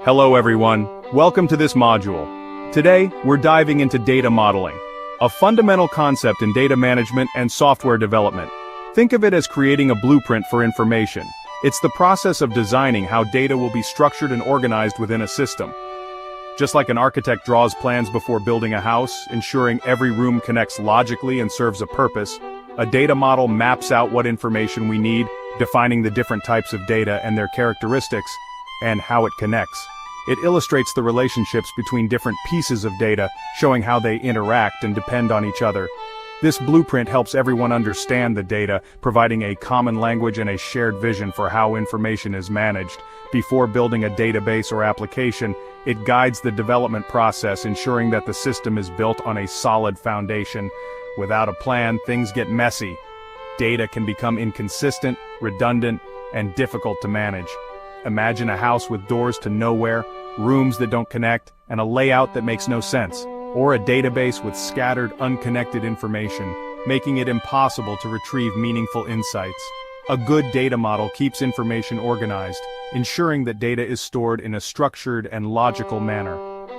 Hello everyone, welcome to this module. Today, we're diving into data modeling, a fundamental concept in data management and software development. Think of it as creating a blueprint for information. It's the process of designing how data will be structured and organized within a system. Just like an architect draws plans before building a house, ensuring every room connects logically and serves a purpose, a data model maps out what information we need, defining the different types of data and their characteristics, and how it connects. It illustrates the relationships between different pieces of data, showing how they interact and depend on each other. This blueprint helps everyone understand the data, providing a common language and a shared vision for how information is managed. Before building a database or application, it guides the development process, ensuring that the system is built on a solid foundation. Without a plan, things get messy. Data can become inconsistent, redundant, and difficult to manage. Imagine a house with doors to nowhere, rooms that don't connect, and a layout that makes no sense. Or a database with scattered, unconnected information, making it impossible to retrieve meaningful insights. A good data model keeps information organized, ensuring that data is stored in a structured and logical manner,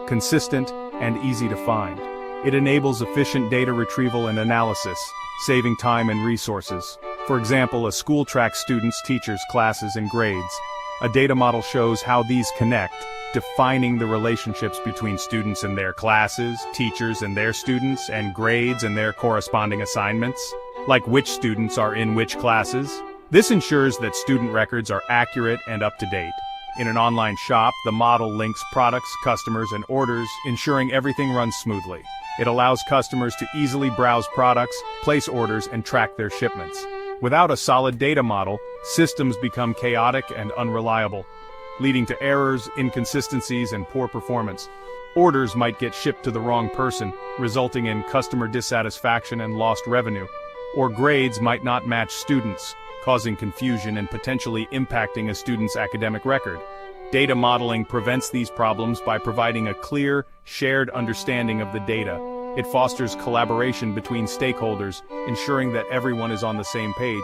consistent and easy to find. It enables efficient data retrieval and analysis, saving time and resources. For example, a school tracks students, teachers, classes, and grades. A data model shows how these connect, defining the relationships between students and their classes, teachers and their students, and grades and their corresponding assignments, like which students are in which classes. This ensures that student records are accurate and up to date. In an online shop, the model links products, customers, and orders, ensuring everything runs smoothly. It allows customers to easily browse products, place orders, and track their shipments. Without a solid data model, systems become chaotic and unreliable, leading to errors, inconsistencies, and poor performance. Orders might get shipped to the wrong person, resulting in customer dissatisfaction and lost revenue. Or grades might not match students, causing confusion and potentially impacting a student's academic record. Data modeling prevents these problems by providing a clear, shared understanding of the data. It fosters collaboration between stakeholders, ensuring that everyone is on the same page.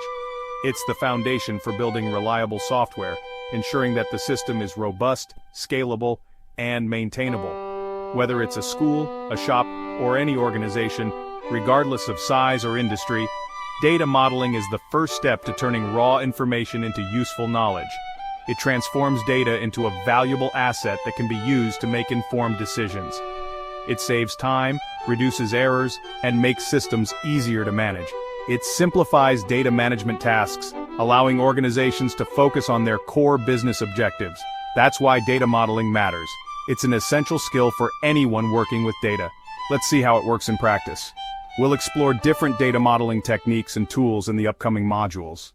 It's the foundation for building reliable software, ensuring that the system is robust, scalable, and maintainable. Whether it's a school, a shop, or any organization, regardless of size or industry, data modeling is the first step to turning raw information into useful knowledge. It transforms data into a valuable asset that can be used to make informed decisions. It saves time, reduces errors, and makes systems easier to manage. It simplifies data management tasks, allowing organizations to focus on their core business objectives. That's why data modeling matters. It's an essential skill for anyone working with data. Let's see how it works in practice. We'll explore different data modeling techniques and tools in the upcoming modules.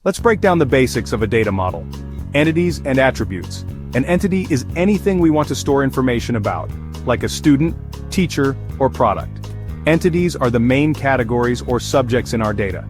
Let's break down the basics of a data model. Entities and attributes. An entity is anything we want to store information about, like a student, teacher, or product. Entities are the main categories or subjects in our data.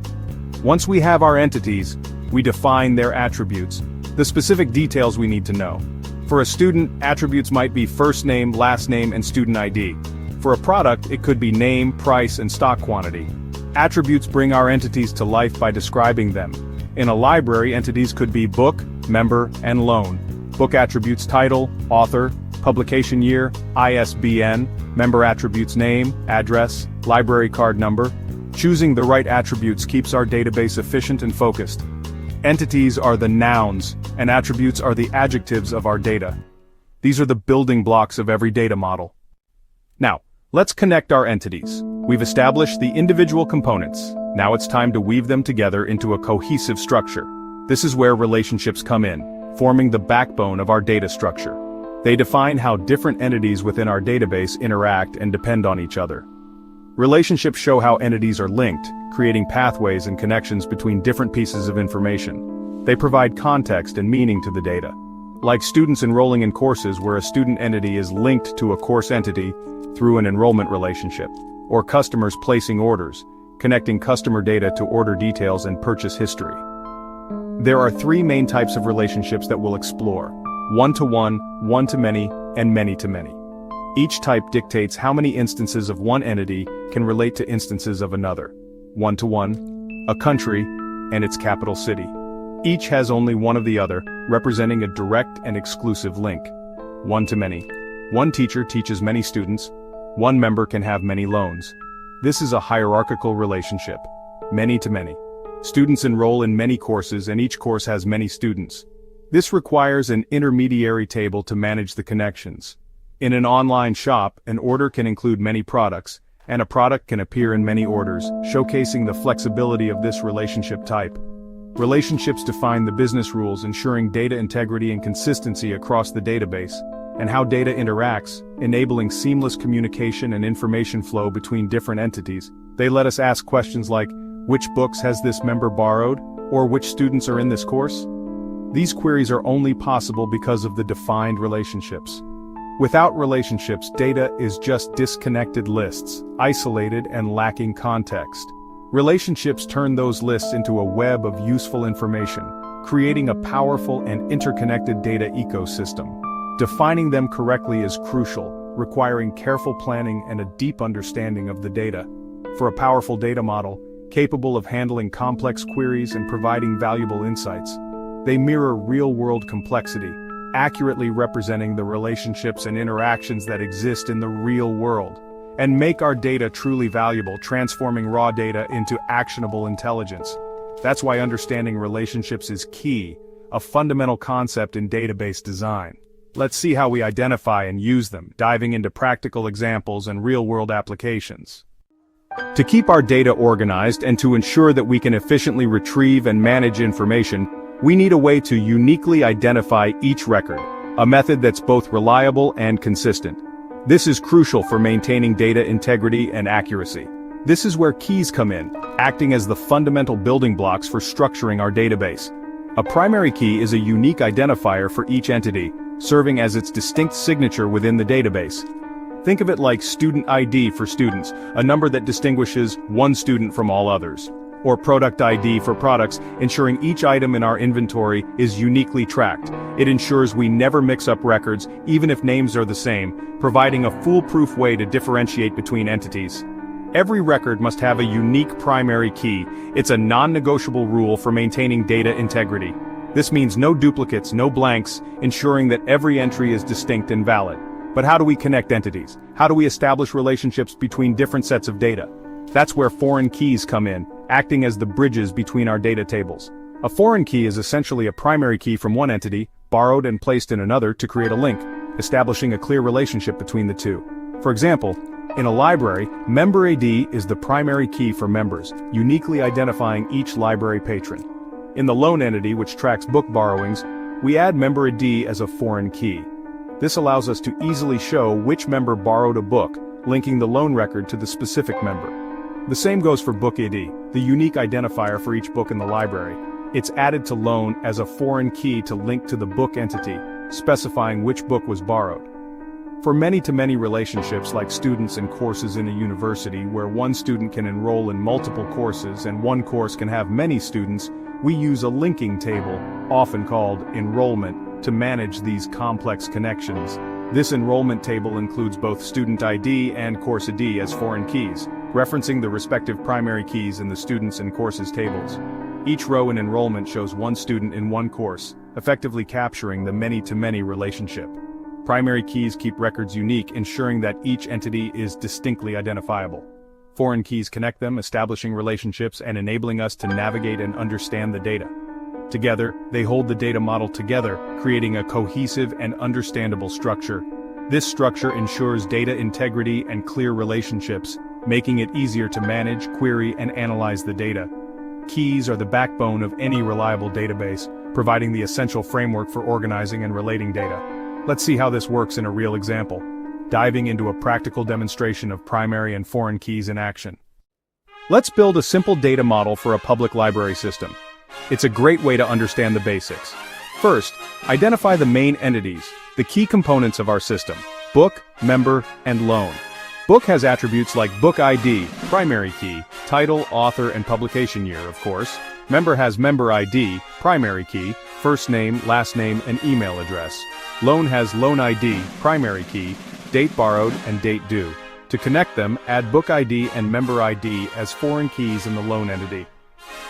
Once we have our entities, we define their attributes, the specific details we need to know. For a student, attributes might be first name, last name, and student ID. For a product, it could be name, price, and stock quantity. Attributes bring our entities to life by describing them. In a library, entities could be book, member, and loan. Book attributes title, author, publication year, ISBN, member attributes name, address, library card number. Choosing the right attributes keeps our database efficient and focused. Entities are the nouns, and attributes are the adjectives of our data. These are the building blocks of every data model. Now, let's connect our entities. We've established the individual components. Now it's time to weave them together into a cohesive structure. This is where relationships come in, forming the backbone of our data structure. They define how different entities within our database interact and depend on each other. Relationships show how entities are linked, creating pathways and connections between different pieces of information. They provide context and meaning to the data. Like students enrolling in courses where a student entity is linked to a course entity through an enrollment relationship, or customers placing orders, connecting customer data to order details and purchase history. There are three main types of relationships that we'll explore: one-to-one, one-to-many, and many-to-many. Each type dictates how many instances of one entity can relate to instances of another. One-to-one, a country, and its capital city. Each has only one of the other, representing a direct and exclusive link. one-to-many. One teacher teaches many students. One member can have many loans. This is a hierarchical relationship, many-to-many. Students enroll in many courses and each course has many students. This requires an intermediary table to manage the connections. In an online shop, an order can include many products, and a product can appear in many orders, showcasing the flexibility of this relationship type. Relationships define the business rules, ensuring data integrity and consistency across the database, and how data interacts, enabling seamless communication and information flow between different entities. They let us ask questions like, which books has this member borrowed, or which students are in this course? These queries are only possible because of the defined relationships. Without relationships, data is just disconnected lists, isolated and lacking context. Relationships turn those lists into a web of useful information, creating a powerful and interconnected data ecosystem. Defining them correctly is crucial, requiring careful planning and a deep understanding of the data. For a powerful data model, capable of handling complex queries and providing valuable insights, they mirror real-world complexity, accurately representing the relationships and interactions that exist in the real world, and make our data truly valuable, transforming raw data into actionable intelligence. That's why understanding relationships is key, a fundamental concept in database design. Let's see how we identify and use them, diving into practical examples and real-world applications. To keep our data organized and to ensure that we can efficiently retrieve and manage information, we need a way to uniquely identify each record, a method that's both reliable and consistent. This is crucial for maintaining data integrity and accuracy. This is where keys come in, acting as the fundamental building blocks for structuring our database. A primary key is a unique identifier for each entity, serving as its distinct signature within the database. Think of it like student ID for students, a number that distinguishes one student from all others. Or product ID for products, ensuring each item in our inventory is uniquely tracked. It ensures we never mix up records, even if names are the same, providing a foolproof way to differentiate between entities. Every record must have a unique primary key. It's a non-negotiable rule for maintaining data integrity. This means no duplicates, no blanks, ensuring that every entry is distinct and valid. But how do we connect entities? How do we establish relationships between different sets of data? That's where foreign keys come in, acting as the bridges between our data tables. A foreign key is essentially a primary key from one entity, borrowed and placed in another to create a link, establishing a clear relationship between the two. For example, in a library, member ID is the primary key for members, uniquely identifying each library patron. In the loan entity, which tracks book borrowings, we add member ID as a foreign key. This allows us to easily show which member borrowed a book, linking the loan record to the specific member. The same goes for Book ID, the unique identifier for each book in the library. It's added to loan as a foreign key to link to the book entity, specifying which book was borrowed. For many-to-many relationships like students and courses in a university where one student can enroll in multiple courses and one course can have many students, we use a linking table, often called enrollment, to manage these complex connections. This enrollment table includes both student ID and course ID as foreign keys, referencing the respective primary keys in the students and courses tables. Each row in enrollment shows one student in one course, effectively capturing the many-to-many relationship. Primary keys keep records unique, ensuring that each entity is distinctly identifiable. Foreign keys connect them, establishing relationships and enabling us to navigate and understand the data. Together, they hold the data model together, creating a cohesive and understandable structure. This structure ensures data integrity and clear relationships, making it easier to manage, query, and analyze the data. Keys are the backbone of any reliable database, providing the essential framework for organizing and relating data. Let's see how this works in a real example, diving into a practical demonstration of primary and foreign keys in action. Let's build a simple data model for a public library system. It's a great way to understand the basics. First, identify the main entities, the key components of our system: book, member, and loan. Book has attributes like book ID, primary key, title, author, and publication year, of course. Member has member ID, primary key, first name, last name, and email address. Loan has loan ID, primary key, date borrowed, and date due. To connect them, add book ID and member ID as foreign keys in the loan entity.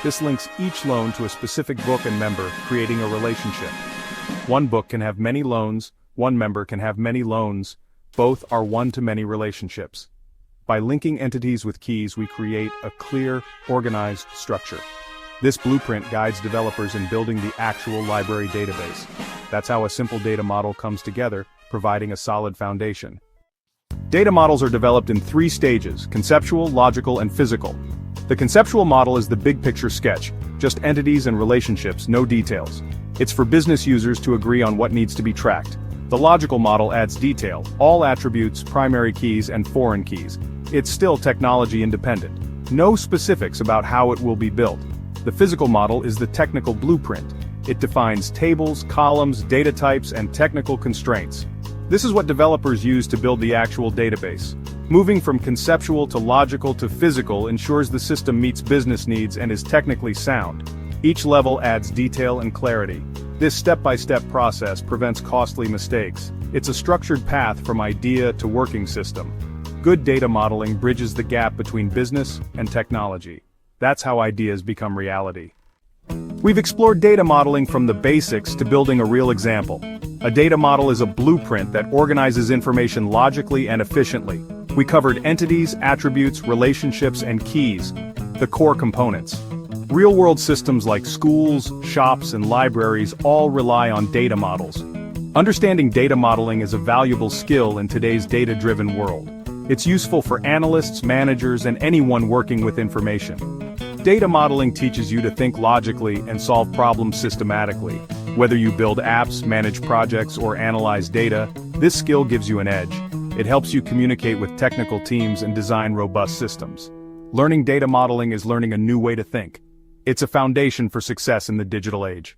This links each loan to a specific book and member, creating a relationship. One book can have many loans, one member can have many loans. Both are one-to-many relationships. By linking entities with keys, we create a clear, organized structure. This blueprint guides developers in building the actual library database. That's how a simple data model comes together, providing a solid foundation. Data models are developed in 3 stages: conceptual, logical, and physical. The conceptual model is the big picture sketch, just entities and relationships, no details. It's for business users to agree on what needs to be tracked. The logical model adds detail, all attributes, primary keys, and foreign keys. It's still technology independent. No specifics about how it will be built. The physical model is the technical blueprint. It defines tables, columns, data types, and technical constraints. This is what developers use to build the actual database. Moving from conceptual to logical to physical ensures the system meets business needs and is technically sound. Each level adds detail and clarity. This step-by-step process prevents costly mistakes. It's a structured path from idea to working system. Good data modeling bridges the gap between business and technology. That's how ideas become reality. We've explored data modeling from the basics to building a real example. A data model is a blueprint that organizes information logically and efficiently. We covered entities, attributes, relationships, and keys, the core components. Real-world systems like schools, shops, and libraries all rely on data models. Understanding data modeling is a valuable skill in today's data-driven world. It's useful for analysts, managers, and anyone working with information. Data modeling teaches you to think logically and solve problems systematically. Whether you build apps, manage projects, or analyze data, this skill gives you an edge. It helps you communicate with technical teams and design robust systems. Learning data modeling is learning a new way to think. It's a foundation for success in the digital age.